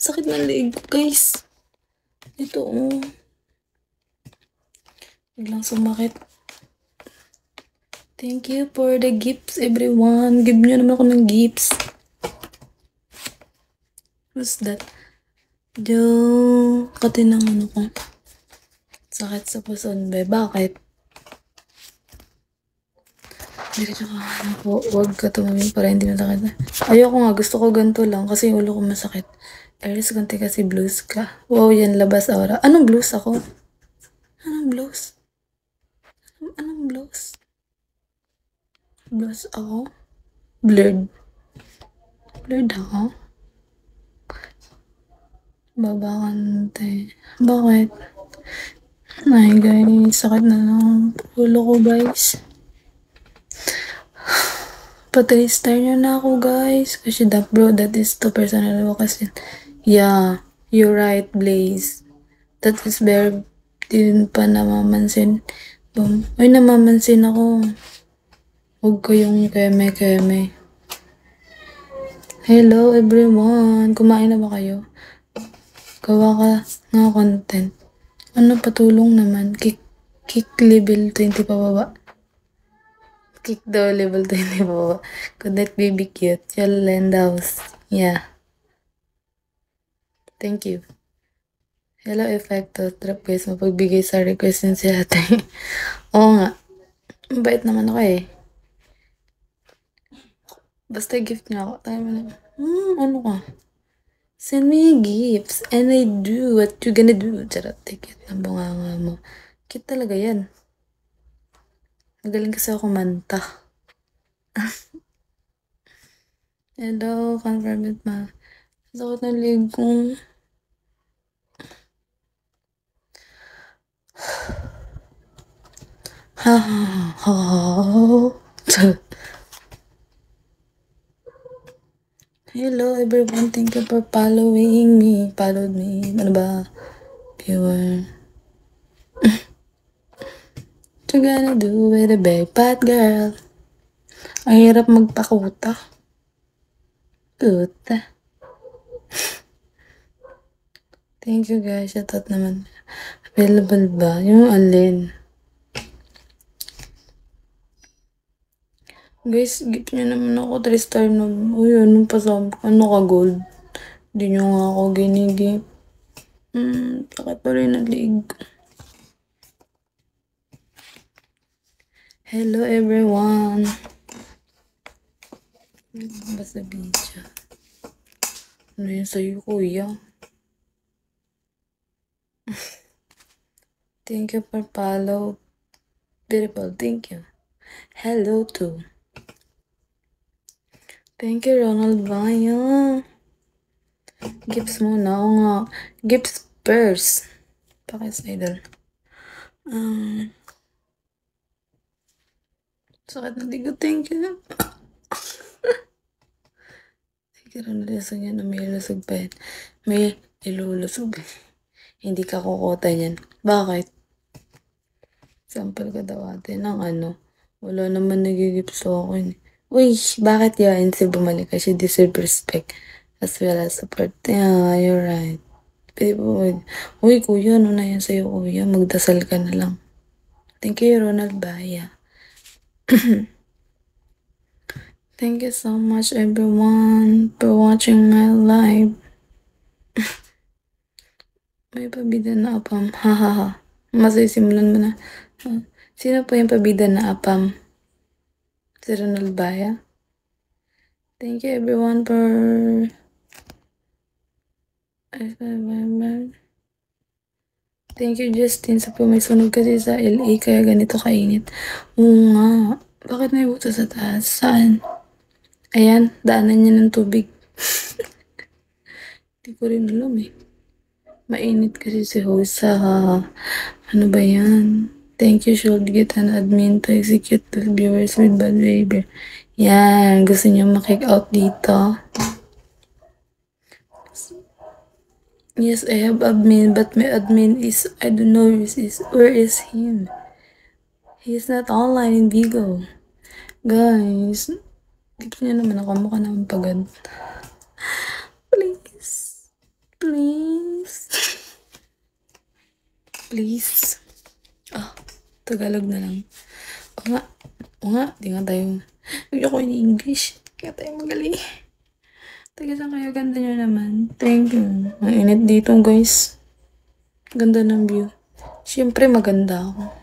Sakit ng leeg ko, guys. Ito, oh. Biglang sumakit. Thank you for the gifts, everyone. Give nyo naman ako ng gifts. Who's that? Katinang ano ko. Sakit sa puson, be. Bakit? Diretso ka, ano po. Huwag ka tumawin para hindi masakit. Ayoko nga, gusto ko ganito lang kasi yung ulo ko masakit. Aris, ganti kasi blues ka. Wow, yan, labas aura. Anong blues ako? Anong blues? Anong blues? Blues ako? Blurred. Blurred ako? Babakante. Bakit? Ay, guys. Sakit na lang ulo ko, guys. Pa-3-star nyo na ako, guys. Kasi that, bro, that is too personal kasi. Yeah, you're right, Blaze. That is very, din pa namamansin. Ay, namamansin ako. Huwag kayong keme-keme. Hello, everyone. Kumain na ba kayo? Gawa ka nga content. Ano patulong naman? Kick level 20 pa baba. Kick daw level 20 pa baba. Could that be cute? You'll lend house. Yeah. Thank you. Hello, Effecto. Trap guys, mapagbigay sa request yun si ate. Oo nga. Mabait naman ako eh. Basta gift niya ako. Tayo mo na. Ano ka? Send me gifts and I do what you gonna do. Charot, take it. Ang bunganga mo. Cute talaga yan. Magaling kasi ako kumanta. Hello, confirm it ma. Sakit ng leg ko. Ha ha ha. Hello everyone, thank you for following me. Followed me. Ano ba? Viewer. What you gonna do with a big fat girl? Ang hirap magpakuta. Kuta. Thank you guys. Shoutout naman. Available ba? Yung alin? Guys, gift nyo naman ako 3-star na. Uy, anong pasabi? Ano ka gold? Hindi nyo nga ako ginigip. Sakit pa rin ang liig. Hello everyone. Basta video. Ano yun sa'yo, kuya? Thank you for follow. Beautiful, thank you. Hello too. Thank you, Ronald Bayo. Gifts muna. Oo nga. Gifts first. Pakis, idol. Sakit na ligo. Thank you. Thank you, Ronald. Lasag yan na may ilusog pa yan. May ilulusog. Hindi ka kukota yan. Bakit? Sample ka daw ate ng ano. Wala naman nagigipso ako yun. Uy, bakit yain si bumalik kasi deserve respect as well as support. Yeah, you're right. Uy, kuya, ano na yan sa'yo, kuya? Magdasal ka na lang. Thank you, Ronald Baya. Thank you so much, everyone, for watching my live. May pabida na apam. Hahaha. Masisimulan mo na. Sino po yung pabida na apam? Si Ronald Baya. Thank you everyone for thank you Justin sa pumisunog kasi sa LA kaya ganito kainit. Oo nga. Bakit may buto sa taas? Saan? Ayan, daanan niya ng tubig. Hindi ko rin alam eh. Mainit kasi si host sa ano ba yan? Thank you, should get an admin to execute the viewers with bad behavior. Yan, gusto niyo makick out dito. Yes, I have admin, but my admin is, I don't know where is him. He's not online in Bigo. Guys, dito niya naman ako, mukha naman pagod. Please. Please. Please. Tagalog na lang. O nga, di nga tayo. Hindi ako in English. Kaya tayo magaling. Taga saan kayo? Ganda nyo naman. Thank you. Mainit dito, guys. Ganda ng view. Siyempre, maganda ako.